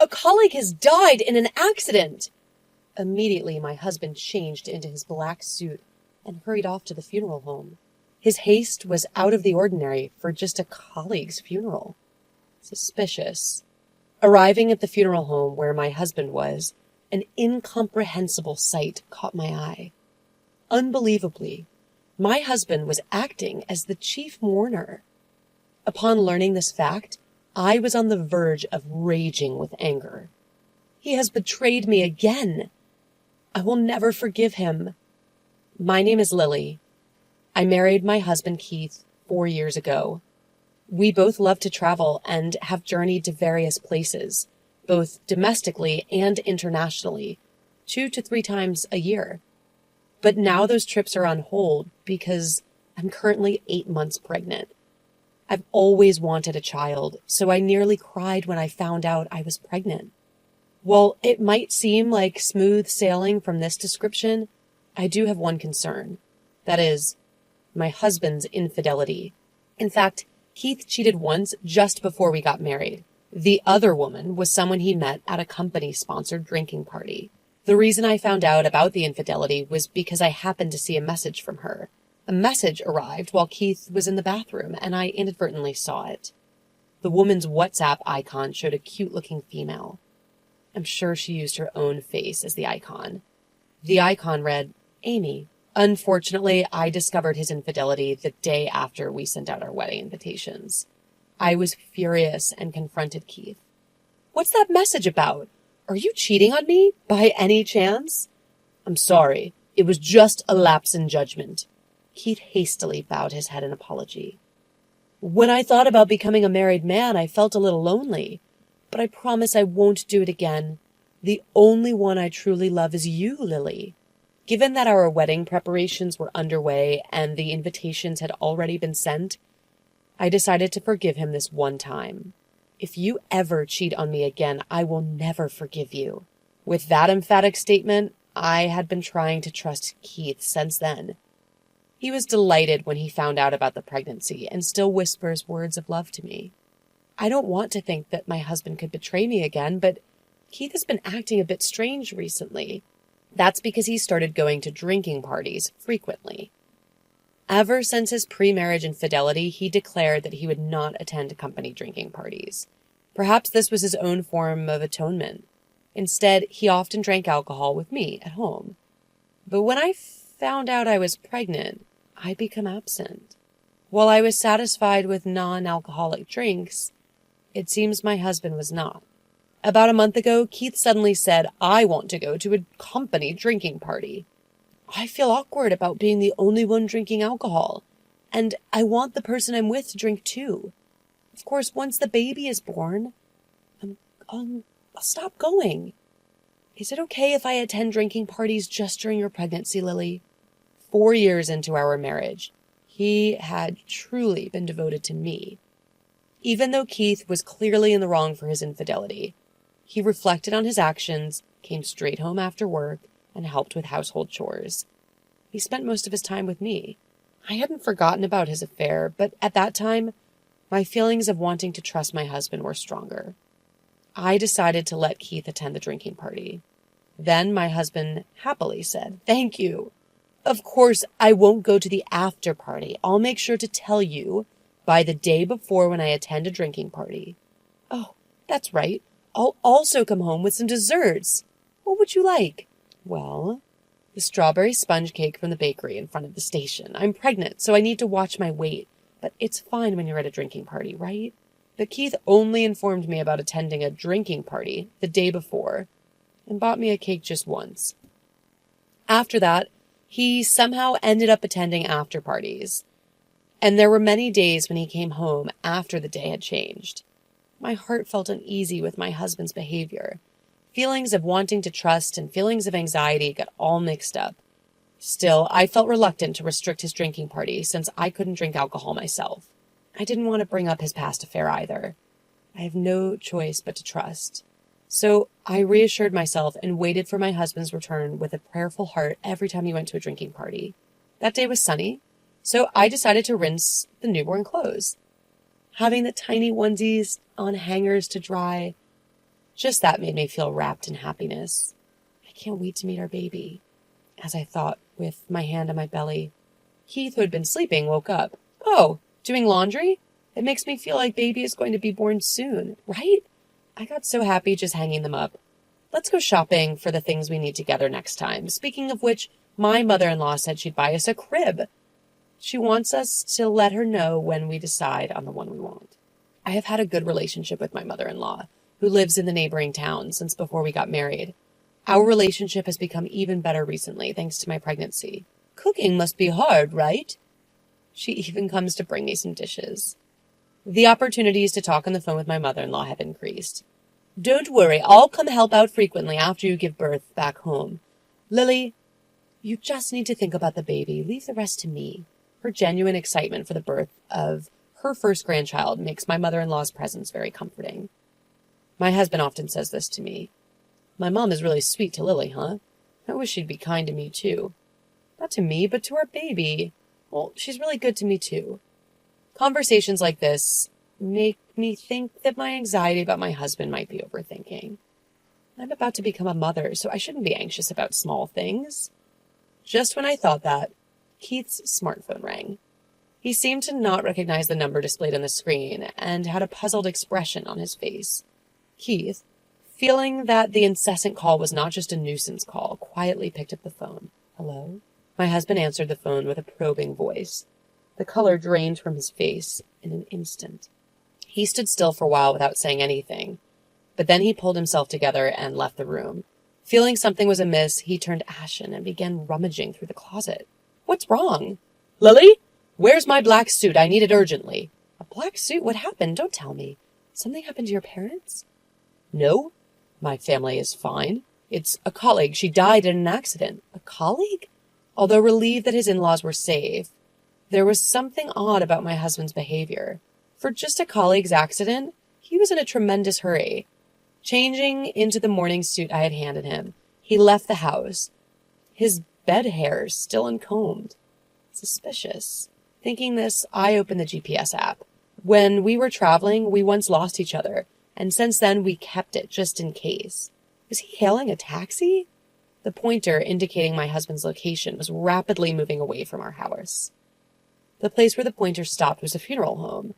A colleague has died in an accident. Immediately, my husband changed into his black suit and hurried off to the funeral home. His haste was out of the ordinary for just a colleague's funeral. Suspicious. Arriving at the funeral home where my husband was, an incomprehensible sight caught my eye. Unbelievably, my husband was acting as the chief mourner. Upon learning this fact, I was on the verge of raging with anger. He has betrayed me again. I will never forgive him. My name is Lily. I married my husband Keith 4 years ago. We both love to travel and have journeyed to various places, both domestically and internationally, 2 to 3 times a year. But now those trips are on hold because I'm currently 8 months pregnant. I've always wanted a child, so I nearly cried when I found out I was pregnant. While it might seem like smooth sailing from this description, I do have one concern. That is, my husband's infidelity. In fact, Keith cheated once just before we got married. The other woman was someone he met at a company-sponsored drinking party. The reason I found out about the infidelity was because I happened to see a message from her. A message arrived while Keith was in the bathroom, and I inadvertently saw it. The woman's WhatsApp icon showed a cute-looking female. I'm sure she used her own face as the icon. The icon read, Amy. Unfortunately, I discovered his infidelity the day after we sent out our wedding invitations. I was furious and confronted Keith. What's that message about? Are you cheating on me, by any chance? I'm sorry. It was just a lapse in judgment. Keith hastily bowed his head in apology. When I thought about becoming a married man, I felt a little lonely. But I promise I won't do it again. The only one I truly love is you, Lily. Given that our wedding preparations were underway and the invitations had already been sent, I decided to forgive him this one time. If you ever cheat on me again, I will never forgive you. With that emphatic statement, I had been trying to trust Keith since then. He was delighted when he found out about the pregnancy and still whispers words of love to me. I don't want to think that my husband could betray me again, but Keith has been acting a bit strange recently. That's because he started going to drinking parties frequently. Ever since his pre-marriage infidelity, he declared that he would not attend company drinking parties. Perhaps this was his own form of atonement. Instead, he often drank alcohol with me at home. But when I found out I was pregnant, I'd become absent. While I was satisfied with non-alcoholic drinks, it seems my husband was not. About a month ago, Keith suddenly said, I want to go to a company drinking party. I feel awkward about being the only one drinking alcohol, and I want the person I'm with to drink too. Of course, once the baby is born, I'll stop going. Is it okay if I attend drinking parties just during your pregnancy, Lily? 4 years into our marriage, he had truly been devoted to me. Even though Keith was clearly in the wrong for his infidelity, he reflected on his actions, came straight home after work, and helped with household chores. He spent most of his time with me. I hadn't forgotten about his affair, but at that time, my feelings of wanting to trust my husband were stronger. I decided to let Keith attend the drinking party. Then my husband happily said, Thank you. Of course, I won't go to the after party. I'll make sure to tell you by the day before when I attend a drinking party. Oh, that's right. I'll also come home with some desserts. What would you like? Well, the strawberry sponge cake from the bakery in front of the station. I'm pregnant, so I need to watch my weight. But it's fine when you're at a drinking party, right? But Keith only informed me about attending a drinking party the day before and bought me a cake just once. After that, he somehow ended up attending after parties. And there were many days when he came home after the day had changed. My heart felt uneasy with my husband's behavior. Feelings of wanting to trust and feelings of anxiety got all mixed up. Still, I felt reluctant to restrict his drinking party since I couldn't drink alcohol myself. I didn't want to bring up his past affair either. I have no choice but to trust. So I reassured myself and waited for my husband's return with a prayerful heart every time he went to a drinking party. That day was sunny, so I decided to rinse the newborn clothes. Having the tiny onesies on hangers to dry, Just that made me feel wrapped in happiness. I can't wait to meet our baby, as I thought, with my hand on my belly. Keith, who had been sleeping, woke up. Oh, doing laundry? It makes me feel like baby is going to be born soon, right? I got so happy just hanging them up. Let's go shopping for the things we need together next time. Speaking of which, my mother-in-law said she'd buy us a crib. She wants us to let her know when we decide on the one we want. I have had a good relationship with my mother-in-law, who lives in the neighboring town, since before we got married. Our relationship has become even better recently, thanks to my pregnancy. Cooking must be hard, right? She even comes to bring me some dishes. The opportunities to talk on the phone with my mother-in-law have increased. Don't worry, I'll come help out frequently after you give birth back home. Lily, you just need to think about the baby. Leave the rest to me. Her genuine excitement for the birth of her first grandchild makes my mother-in-law's presence very comforting. My husband often says this to me. My mom is really sweet to Lily, huh? I wish she'd be kind to me, too. Not to me, but to our baby. Well, she's really good to me, too. Conversations like this make me think that my anxiety about my husband might be overthinking. I'm about to become a mother, so I shouldn't be anxious about small things. Just when I thought that, Keith's smartphone rang. He seemed to not recognize the number displayed on the screen and had a puzzled expression on his face. Keith, feeling that the incessant call was not just a nuisance call, quietly picked up the phone. Hello? My husband answered the phone with a probing voice. The color drained from his face in an instant. He stood still for a while without saying anything, but then he pulled himself together and left the room. Feeling something was amiss, he turned ashen and began rummaging through the closet. What's wrong? Lily? Where's my black suit? I need it urgently. A black suit? What happened? Don't tell me. Something happened to your parents? No. My family is fine. It's a colleague. She died in an accident. A colleague? Although relieved that his in-laws were safe, there was something odd about my husband's behavior. For just a colleague's accident, he was in a tremendous hurry. Changing into the morning suit I had handed him, he left the house, his bed hair still uncombed. Suspicious. Thinking this, I opened the GPS app. When we were traveling, we once lost each other, and since then we kept it just in case. Was he hailing a taxi? The pointer indicating my husband's location was rapidly moving away from our house. The place where the pointer stopped was a funeral home.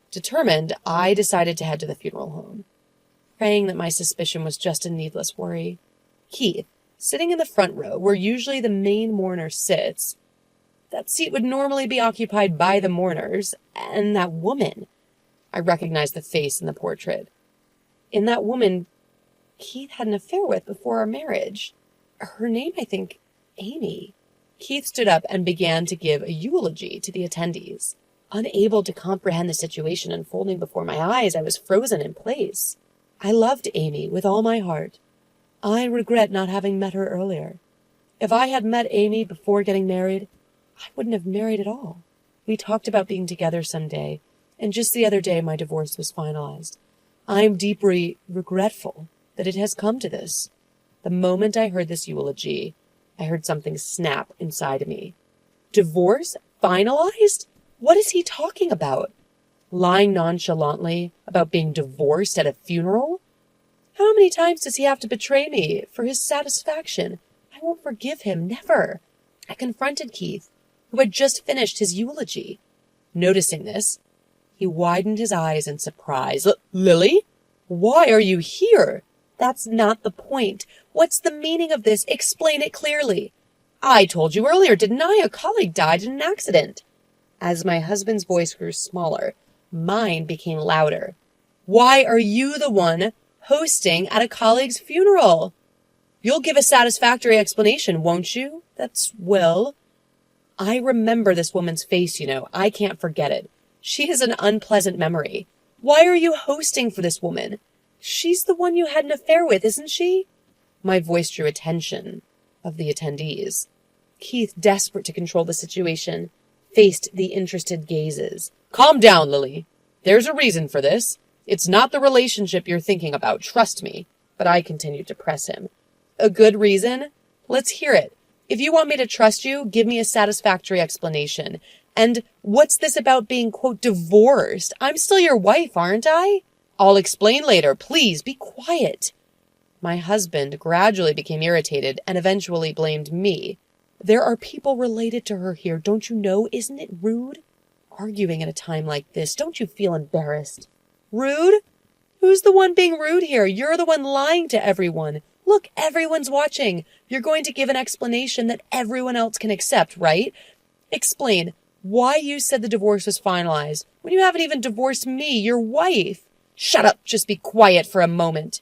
Determined, I decided to head to the funeral home, praying that my suspicion was just a needless worry. Keith, sitting in the front row, where usually the main mourner sits, that seat would normally be occupied by the mourners, and that woman. I recognized the face in the portrait. In that woman, Keith had an affair with before our marriage. Her name, I think, Amy. Keith stood up and began to give a eulogy to the attendees. Unable to comprehend the situation unfolding before my eyes, I was frozen in place. I loved Amy with all my heart. I regret not having met her earlier. If I had met Amy before getting married, I wouldn't have married at all. We talked about being together someday, and just the other day my divorce was finalized. I am deeply regretful that it has come to this. The moment I heard this eulogy, I heard something snap inside of me. Divorce? Finalized? What is he talking about? Lying nonchalantly about being divorced at a funeral? How many times does he have to betray me for his satisfaction? I won't forgive him, never. I confronted Keith, who had just finished his eulogy. Noticing this, he widened his eyes in surprise. Lily? Why are you here? That's not the point. What's the meaning of this? Explain it clearly. I told you earlier, didn't I? A colleague died in an accident. As my husband's voice grew smaller, mine became louder. Why are you the one hosting at a colleague's funeral? You'll give a satisfactory explanation, won't you? That's well. I remember this woman's face, I can't forget it. She has an unpleasant memory. Why are you hosting for this woman? She's the one you had an affair with, isn't she? My voice drew attention of the attendees. Keith, desperate to control the situation, faced the interested gazes. Calm down, Lily. There's a reason for this. It's not the relationship you're thinking about, trust me. But I continued to press him. A good reason? Let's hear it. If you want me to trust you, give me a satisfactory explanation. And what's this about being, quote, divorced? I'm still your wife, aren't I? I'll explain later. Please, be quiet. My husband gradually became irritated and eventually blamed me. There are people related to her here, don't you know? Isn't it rude? Arguing at a time like this, don't you feel embarrassed? Rude? Who's the one being rude here? You're the one lying to everyone. Look, everyone's watching. You're going to give an explanation that everyone else can accept, right? Explain why you said the divorce was finalized when you haven't even divorced me, your wife. Shut up. Just be quiet for a moment.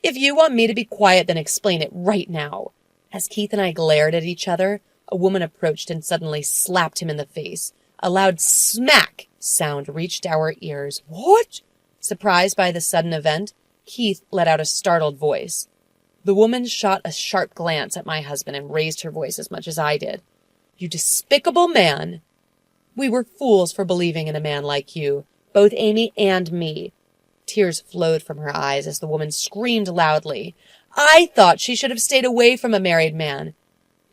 If you want me to be quiet, then explain it right now. As Keith and I glared at each other, a woman approached and suddenly slapped him in the face. A loud smack sound reached our ears. What? Surprised by the sudden event, Keith let out a startled voice. The woman shot a sharp glance at my husband and raised her voice as much as I did. You despicable man! We were fools for believing in a man like you, both Amy and me. Tears flowed from her eyes as the woman screamed loudly. I thought she should have stayed away from a married man.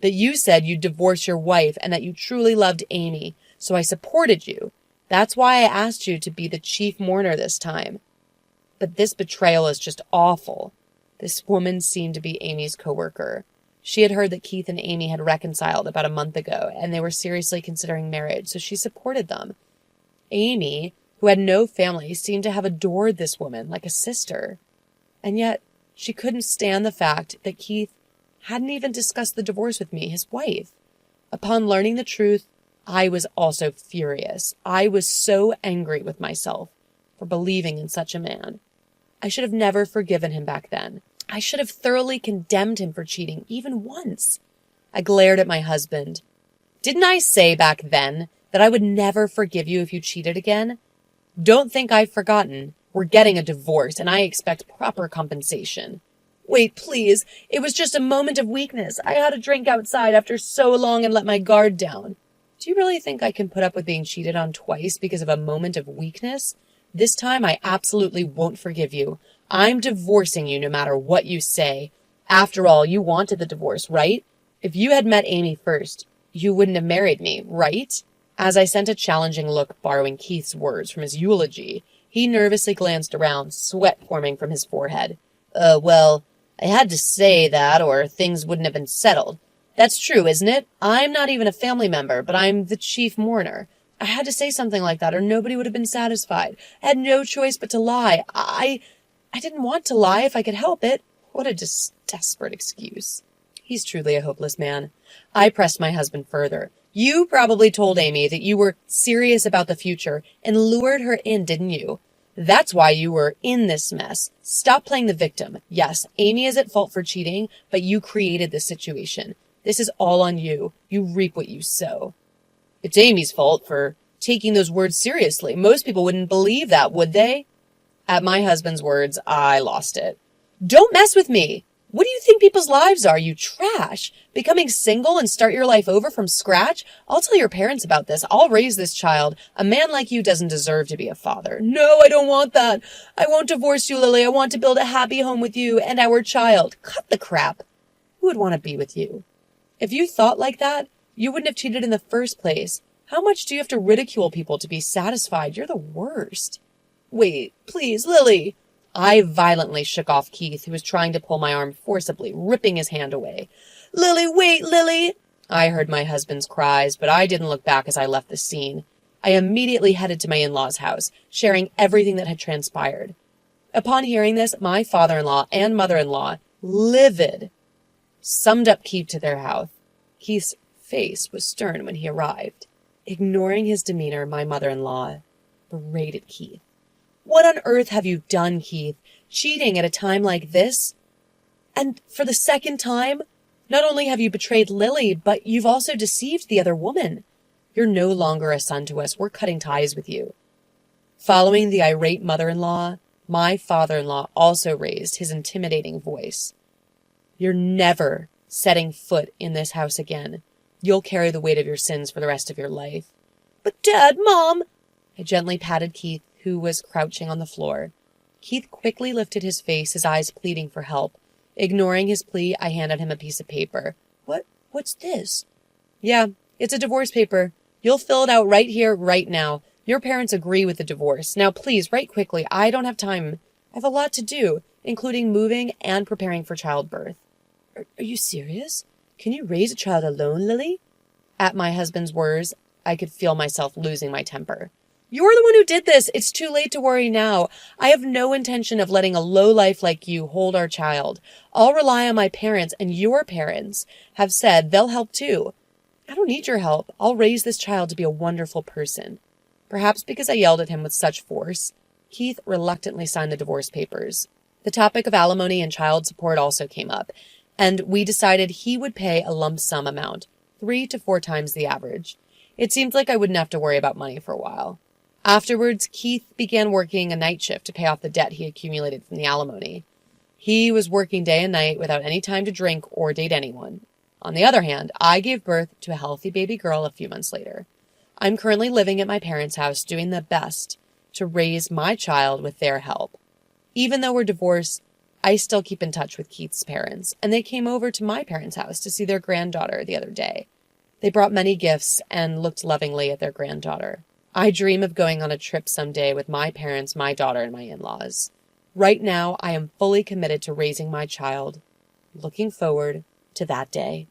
But you said you'd divorce your wife and that you truly loved Amy, so I supported you. That's why I asked you to be the chief mourner this time. But this betrayal is just awful. This woman seemed to be Amy's coworker. She had heard that Keith and Amy had reconciled about a month ago, and they were seriously considering marriage, so she supported them. Amy, who had no family, seemed to have adored this woman like a sister. And yet, she couldn't stand the fact that Keith hadn't even discussed the divorce with me, his wife. Upon learning the truth, I was also furious. I was so angry with myself for believing in such a man. I should have never forgiven him back then. I should have thoroughly condemned him for cheating, even once. I glared at my husband. Didn't I say back then that I would never forgive you if you cheated again? Don't think I've forgotten. We're getting a divorce, and I expect proper compensation. Wait, please. It was just a moment of weakness. I had a drink outside after so long and let my guard down. Do you really think I can put up with being cheated on twice because of a moment of weakness? This time I absolutely won't forgive you. I'm divorcing you no matter what you say. After all, you wanted the divorce, right? If you had met Amy first, you wouldn't have married me, right? As I sent a challenging look, borrowing Keith's words from his eulogy, he nervously glanced around, sweat forming from his forehead. Well, I had to say that or things wouldn't have been settled. That's true, isn't it? I'm not even a family member, but I'm the chief mourner. I had to say something like that or nobody would have been satisfied. I had no choice but to lie. I didn't want to lie if I could help it. What a desperate excuse. He's truly a hopeless man. I pressed my husband further. You probably told Amy that you were serious about the future and lured her in, didn't you? That's why you were in this mess. Stop playing the victim. Yes, Amy is at fault for cheating, but you created this situation. This is all on you. You reap what you sow. It's Amy's fault for taking those words seriously. Most people wouldn't believe that, would they? At my husband's words, I lost it. Don't mess with me. What do you think people's lives are, you trash? Becoming single and start your life over from scratch? I'll tell your parents about this. I'll raise this child. A man like you doesn't deserve to be a father. No, I don't want that. I won't divorce you, Lily. I want to build a happy home with you and our child. Cut the crap. Who would want to be with you? If you thought like that, you wouldn't have cheated in the first place. How much do you have to ridicule people to be satisfied? You're the worst. Wait, please, Lily. I violently shook off Keith, who was trying to pull my arm forcibly, ripping his hand away. Lily, wait, Lily! I heard my husband's cries, but I didn't look back as I left the scene. I immediately headed to my in-laws' house, sharing everything that had transpired. Upon hearing this, my father-in-law and mother-in-law, livid, summed up Keith to their house. Keith's face was stern when he arrived. Ignoring his demeanor, my mother-in-law berated Keith. What on earth have you done, Keith? Cheating at a time like this? And for the second time, not only have you betrayed Lily, but you've also deceived the other woman. You're no longer a son to us. We're cutting ties with you. Following the irate mother-in-law, my father-in-law also raised his intimidating voice. You're never setting foot in this house again. You'll carry the weight of your sins for the rest of your life. But Dad, Mom! I gently patted Keith, who was crouching on the floor. Keith quickly lifted his face, his eyes pleading for help. Ignoring his plea, I handed him a piece of paper. What's this? Yeah, it's a divorce paper. You'll fill it out right here, right now. Your parents agree with the divorce. Now, please, write quickly. I don't have time. I have a lot to do, including moving and preparing for childbirth. Are you serious? Can you raise a child alone, Lily? At my husband's words, I could feel myself losing my temper. You're the one who did this. It's too late to worry now. I have no intention of letting a lowlife like you hold our child. I'll rely on my parents, and your parents have said they'll help too. I don't need your help. I'll raise this child to be a wonderful person. Perhaps because I yelled at him with such force, Keith reluctantly signed the divorce papers. The topic of alimony and child support also came up, and we decided he would pay a lump sum amount, 3 to 4 times the average. It seemed like I wouldn't have to worry about money for a while. Afterwards, Keith began working a night shift to pay off the debt he accumulated from the alimony. He was working day and night without any time to drink or date anyone. On the other hand, I gave birth to a healthy baby girl a few months later. I'm currently living at my parents' house, doing the best to raise my child with their help. Even though we're divorced, I still keep in touch with Keith's parents, and they came over to my parents' house to see their granddaughter the other day. They brought many gifts and looked lovingly at their granddaughter. I dream of going on a trip someday with my parents, my daughter, and my in-laws. Right now, I am fully committed to raising my child, looking forward to that day.